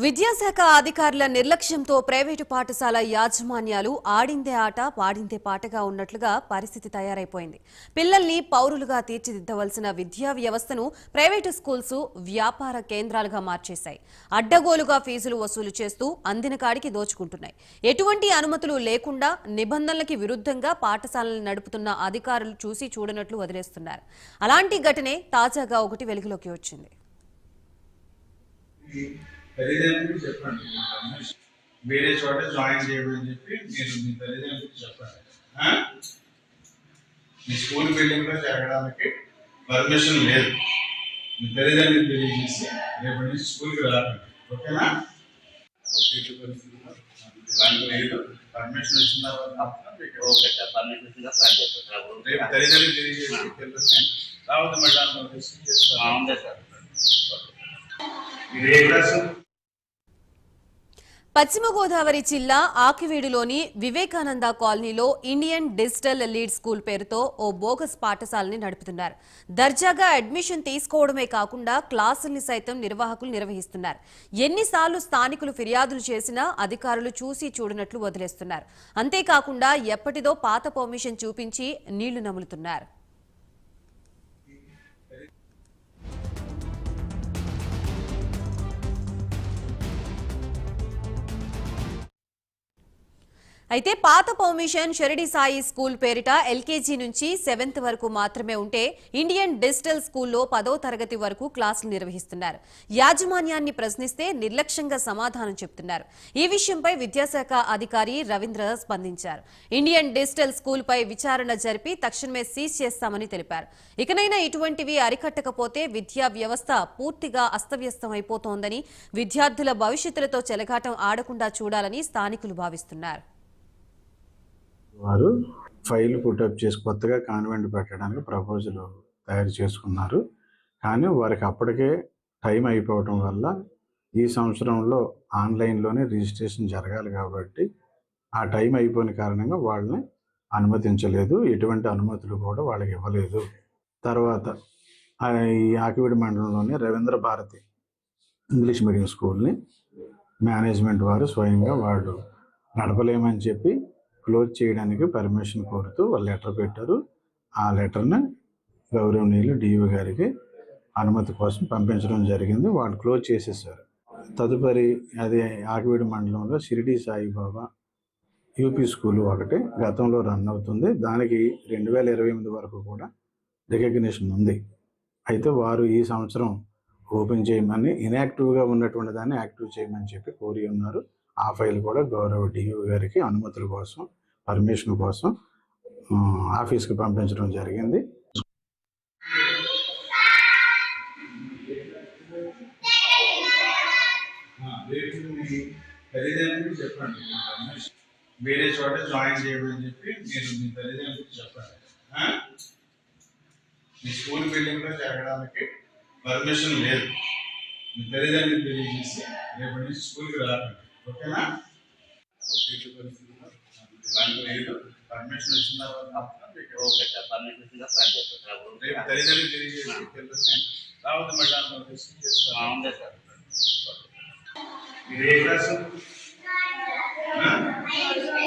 విద్యాశాఖ అధికారుల నిర్లక్ష్యంతో ప్రైవేటు పాఠశాల యాజమాన్యాలు ఆడిందే ఆట పాడిందే పాటగా ఉన్నట్లుగా పరిస్థితి తయారైపోయింది. పిల్లల్ని పౌరులుగా తీర్చిదిద్దవలసిన విద్యా వ్యవస్థను ప్రైవేటు స్కూల్స్ వ్యాపార కేంద్రాలుగా మార్చేశాయి. అడ్డగోలుగా ఫీజులు వసూలు చేస్తూ అందిన కాడికి దోచుకుంటున్నాయి. ఎటువంటి అనుమతులు లేకుండా నిబంధనలకి విరుద్ధంగా పాఠశాలలను నడుపుతున్న అధికారులు చూసి చూడనట్లు వదిలేస్తున్నారు. అలాంటి ఘటనే తాజాగా ఒకటి వెలుగులోకి వచ్చింది. తల్లిదండ్రులకు చెప్పండి, వేరే చోట జాయిన్ చేయమని చెప్పి మీరు మీ తల్లిదండ్రులకు చెప్పండి. మీ స్కూల్ బిల్డింగ్ లో జరగడానికి పర్మిషన్ లేదు. మీ తల్లిదండ్రులకు తెలియజేసి రేపటి నుంచి స్కూల్కి రాకండి, ఓకేనా? పర్మిషన్ వచ్చిన తర్వాత రేపు తల్లిదండ్రులకు తెలియజేసి రావద్దు మేడం చేస్తారు. మీరు ఏ క్లాసు? పశ్చిమ గోదావరి జిల్లా ఆకివీడులోని వివేకానంద కాలనీలో ఇండియన్ డిజిటల్ లీడ్ స్కూల్ పేరుతో ఓ బోగస్ పాఠశాలని నడుపుతున్నారు. దర్జాగా అడ్మిషన్ తీసుకోవడమే కాకుండా క్లాసుల్ని సైతం నిర్వాహకులు నిర్వహిస్తున్నారు. ఎన్నిసార్లు స్థానికులు ఫిర్యాదులు చేసినా అధికారులు చూసి చూడనట్లు వదిలేస్తున్నారు. అంతేకాకుండా ఎప్పటిదో పాత పర్మిషన్ చూపించి నీళ్లు నములుతున్నారు. అయితే పాత పర్మిషన్ షిరిడి సాయి స్కూల్ పేరిట ఎల్కేజీ నుంచి 7th వరకు మాత్రమే ఉంటే ఇండియన్ డిజిటల్ స్కూల్లో 10వ తరగతి వరకు క్లాసులు నిర్వహిస్తున్నారు. యాజమాన్యాన్ని ప్రశ్నిస్తే నిర్లక్ష్యంగా సమాధానం చెప్తున్నారు. ఈ విషయంపై విద్యాశాఖ అధికారి రవీంద్ర స్పందించారు. ఇండియన్ డిజిటల్ స్కూల్ పై విచారణ జరిపి తక్షణమే సీజ్ చేస్తామని తెలిపారు. ఇకనైనా ఇటువంటివి అరికట్టకపోతే విద్యా వ్యవస్థ పూర్తిగా అస్తవ్యస్తం అయిపోతోందని, విద్యార్థుల భవిష్యత్తులతో చెలగాటం ఆడకుండా చూడాలని స్థానికులు భావిస్తున్నారు. వారు ఫైల్ పుటప్ చేసి కొత్తగా కాన్వెంట్ పెట్టడానికి ప్రపోజల్ తయారు చేసుకున్నారు. కానీ వారికి అప్పటికే టైం అయిపోవటం వల్ల ఈ సంవత్సరంలో ఆన్లైన్లోనే రిజిస్ట్రేషన్ జరగాలి కాబట్టి ఆ టైం అయిపోయిన కారణంగా వాళ్ళని అనుమతించలేదు. ఎటువంటి అనుమతులు కూడా వాళ్ళకి ఇవ్వలేదు. తర్వాత ఈ ఆకివీడు మండలంలోని రవీంద్ర భారతి ఇంగ్లీష్ మీడియం స్కూల్ని మేనేజ్మెంట్ వారు స్వయంగా వాళ్ళు నడపలేమని చెప్పి క్లోజ్ చేయడానికి పర్మిషన్ కోరుతూ వాళ్ళు లెటర్ పెట్టారు. ఆ లెటర్ని గౌరవనీయులు డిఓ గారికి అనుమతి కోసం పంపించడం జరిగింది. వాళ్ళు క్లోజ్ చేసేసారు. తదుపరి అదే ఆకివీడు మండలంలో షిరిడి సాయిబాబా యూపీ స్కూల్ ఒకటి గతంలో రన్ అవుతుంది. దానికి 2028 వరకు కూడా రికగ్నిషన్ ఉంది. అయితే వారు ఈ సంవత్సరం ఓపెన్ చేయమని, ఇన్యాక్టివ్గా ఉన్నటువంటి దాన్ని యాక్టివ్ చేయమని చెప్పి కోరి ఉన్నారు. ఆ ఫైల్ కూడా గౌరవ డిఓ గారికి అనుమతుల కోసం, పర్మిషన్ కోసం ఆఫీస్కి పంపించడం జరిగింది. తల్లిదండ్రులకు చెప్పండి, వేరే చోట జాయిన్ చేయమని చెప్పి మీరు మీ తల్లిదండ్రులకు చెప్పండి. మీ స్కూల్ బిల్డింగ్ లో జరగడానికి పర్మిషన్ లేదు. మీ తల్లిదండ్రులకు తెలియజేసి రేపటి నుంచి స్కూల్కి రాకండి, ఓకేనా? పర్మిషన్ వచ్చిన తర్వాత రేపు తల్లిదండ్రులకు తెలియజేసి రావద్దు మేడం చేస్తారు. మీరు ఏ క్లాసు?